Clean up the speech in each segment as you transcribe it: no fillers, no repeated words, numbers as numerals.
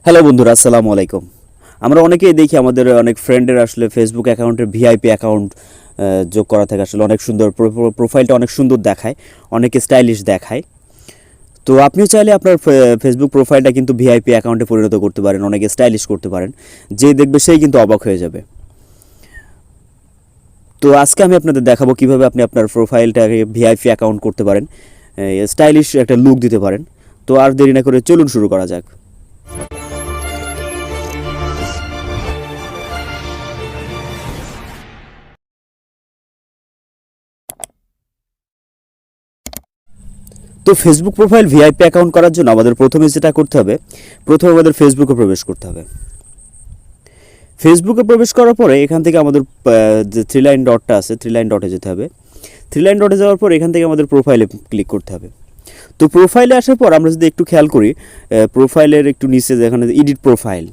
Hello বন্ধুরা, আসসালামু আলাইকুম। আমরা অনেকেই দেখি আমাদের অনেক ফ্রেন্ডের আসলে ফেসবুক অ্যাকাউন্টের ভিআইপি অ্যাকাউন্ট যোগ করা থাকে। আসলে অনেক সুন্দর প্রোফাইলটা অনেক সুন্দর দেখায়, অনেকে স্টাইলিশ দেখায়। তো আপনিও চাইলে আপনার ফেসবুক প্রোফাইলটা কিন্তু ভিআইপি অ্যাকাউন্টে পরিণত করতে পারেন, অনেকে স্টাইলিশ করতে পারেন। যে দেখবে সেই কিন্তু অবাক হয়ে যাবে। তো আজকে আমি আপনাদের দেখাবো কীভাবে আপনি আপনার প্রোফাইলটাকে ভিআইপি অ্যাকাউন্ট করতে পারেন, স্টাইলিশ একটা লুক দিতে পারেন। তো আর দেরি না করে চলুন শুরু করা যাক। তো ফেসবুক প্রোফাইল ভিআইপি অ্যাকাউন্ট করার জন্য আমাদের প্রথমে যেটা করতে হবে, প্রথমে আমাদের ফেসবুকে প্রবেশ করতে হবে। ফেসবুকে প্রবেশ করার পরে এখান থেকে আমাদের যে থ্রি লাইন ডটটা আছে, থ্রি লাইন ডটে যেতে হবে। থ্রি লাইন ডটে যাওয়ার পর এখান থেকে আমাদের প্রোফাইলে ক্লিক করতে হবে। তো প্রোফাইলে আসার পর আমরা যদি একটু খেয়াল করি, প্রোফাইলের একটু নিচে যেখানে এডিট প্রোফাইল,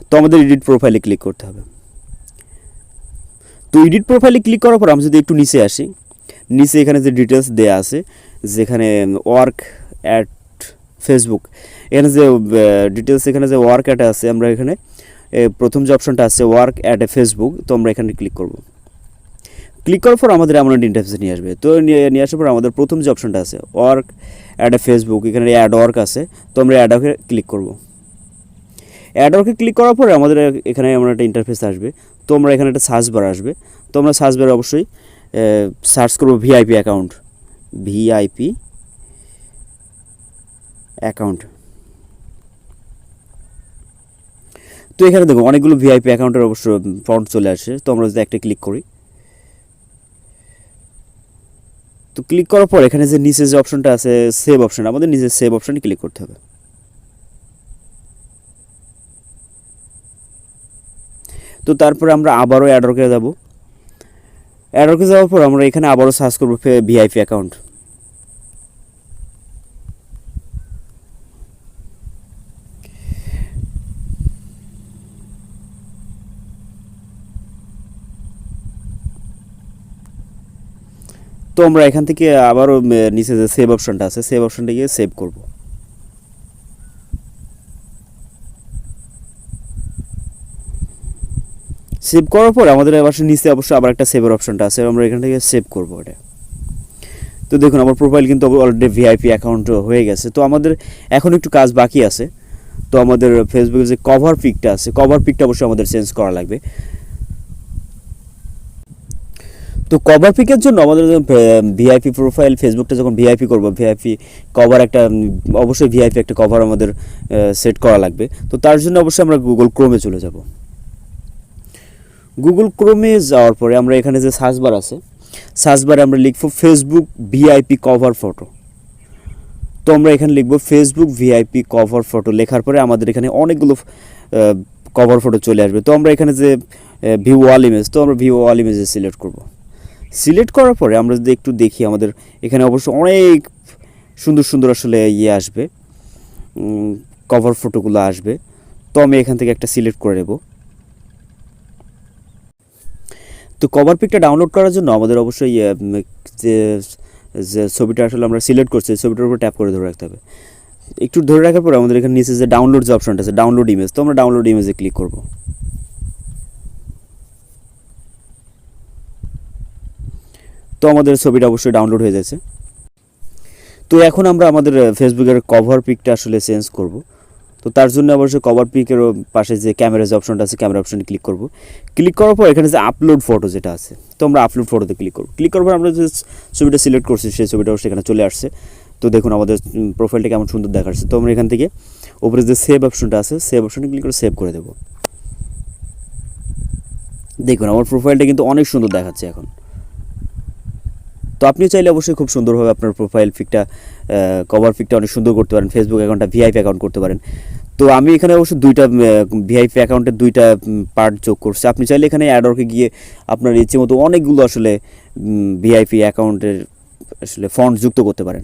তো আমাদের এডিট প্রোফাইলে ক্লিক করতে হবে। তো এডিট প্রোফাইলে ক্লিক করার পর আমরা যদি একটু নিচে আসি, নিচে এখানে যে ডিটেলস দেয়া আছে, যেখানে ওয়ার্ক অ্যাট ফেসবুক, এখানে যে ডিটেলস, এখানে যে ওয়ার্ক অ্যাট আছে, আমরা এখানে প্রথম যে অপশনটা আছে ওয়ার্ক অ্যাট এ ফেসবুক, তো আমরা এখানে ক্লিক করব। ক্লিক করার পর আমাদের এমন একটা ইন্টারফেসে নিয়ে আসবে। তো নিয়ে আসার পর আমাদের প্রথম যে অপশনটা আছে ওয়ার্ক অ্যাট এ ফেসবুক, এখানে অ্যাড ওয়ার্ক আছে, তো আমরা অ্যাড ওয়ার্কে ক্লিক করব। অ্যাড ওয়ার্কে ক্লিক করার পরে আমাদের এখানে এমন একটা ইন্টারফেস আসবে। তো আমরা এখানে একটা সার্চ বার আসবে, তো আমরা সার্চ বারে অবশ্যই সার্চ করব ভিআইপি অ্যাকাউন্ট, ভিআইপি অ্যাকাউন্ট। তো এখানে দেখো অনেকগুলো ভিআইপি অ্যাকাউন্টের অবশ্য ফন্ট চলে আসে। তো আমরা যদি একটা ক্লিক করি, তো ক্লিক করার পর এখানে যে নিচে যে অপশনটা আছে সেভ অপশন, আমাদের নিচে সেভ অপশনে ক্লিক করতে হবে। তো তারপরে আমরা আবারও অ্যাডওয়ার্কে যাব। অ্যাডওয়ার্কে যাওয়ার পর আমরা এখানে আবারও সার্চ করব ভিআইপি অ্যাকাউন্ট। তো আমরা এখান থেকে আবারও নিচে যে সেভ অপশনটা আছে, সেভ অপশনটা গিয়ে সেভ করব। সেভ করার পর আমাদের আবার নিচে অবশ্যই আবার একটা সেভের অপশনটা আছে, আমরা এখান থেকে সেভ করব এটা। তো দেখুন আমার প্রোফাইল কিন্তু অলরেডি ভিআইপি অ্যাকাউন্ট হয়ে গেছে। তো আমাদের এখন একটু কাজ বাকি আছে। তো আমাদের ফেসবুকের যে কভার পিকটা আছে, কভার পিকটা অবশ্যই আমাদের চেঞ্জ করা লাগবে। তো কভার পিকের জন্য আমাদের ভিআইপি প্রোফাইল, ফেসবুকটা যখন ভিআইপি করব, ভিআইপি কভার একটা, অবশ্যই ভিআইপি একটা কভার আমাদের সেট করা লাগবে। তো তার জন্য অবশ্যই আমরা গুগল ক্রোমে চলে যাব। গুগল ক্রোমে যাওয়ার পরে আমরা এখানে যে সার্চ বার আছে, সার্চ বারে আমরা লিখব ফেসবুক ভিআইপি কভার ফটো। তো আমরা এখানে লিখব ফেসবুক ভিআইপি কভার ফটো, লেখার পরে আমাদের এখানে অনেকগুলো কভার ফটো চলে আসবে। তো আমরা এখানে যে ভিউ অল ইমেজ, তো আমরা ভিউ অল ইমেজে সিলেক্ট করব। সিলেক্ট করার পরে আমরা যদি একটু দেখি, আমাদের এখানে অবশ্য অনেক সুন্দর সুন্দর আসলে আসবে, কভার ফটোগুলো আসবে। তো আমি এখান থেকে একটা সিলেক্ট করে নেব। তো কভার পিকটা ডাউনলোড করার জন্য আমাদের অবশ্যই যে যে ছবিটা আসলে আমরা সিলেক্ট করছি, ছবিটার উপর ট্যাপ করে ধরে রাখতে হবে। একটু ধরে রাখার পরে আমাদের এখানে নিচে যে ডাউনলোড যে অপশনটা আছে, ডাউনলোড ইমেজ, তো আমরা ডাউনলোড ইমেজে ক্লিক করব। তো আমাদের ছবিটা অবশ্যই ডাউনলোড হয়ে যাচ্ছে। তো এখন আমরা আমাদের ফেসবুকের কভার পিকটা আসলে চেঞ্জ করব। তো তার জন্য অবশ্যই কভার পিকের পাশে যে ক্যামেরা যে অপশনটা আছে, ক্যামেরা অপশনে ক্লিক করব। ক্লিক করার পর এখানে যে আপলোড ফটো যেটা আছে, তো আমরা আপলোড ফটোতে ক্লিক করব। ক্লিক করার পর আমরা যে ছবিটা সিলেক্ট করছি সেই ছবিটাও সেখানে চলে আসছে। তো দেখুন আমাদের প্রোফাইলটা কেমন সুন্দর দেখাচ্ছে। তো আমরা এখান থেকে উপরে যে সেভ অপশনটা আছে, সেভ অপশনে ক্লিক করে সেভ করে দেব। দেখুন আমার প্রোফাইলটা কিন্তু অনেক সুন্দর দেখাচ্ছে এখন। তো আপনি চাইলে অবশ্যই খুব সুন্দরভাবে আপনার প্রোফাইল পিকটা, কভার পিকটা অনেক সুন্দর করতে পারেন, ফেসবুক অ্যাকাউন্টটা ভিআইপি অ্যাকাউন্ট করতে পারেন। তো আমি এখানে অবশ্য দুইটা ভিআইপি অ্যাকাউন্টের দুইটা পার্ট যোগ করছি। আপনি চাইলে এখানে অ্যাডওয়ার্কে গিয়ে আপনার ইচ্ছে মতো অনেকগুলো আসলে ভিআইপি অ্যাকাউন্টের আসলে ফন্ট যুক্ত করতে পারেন।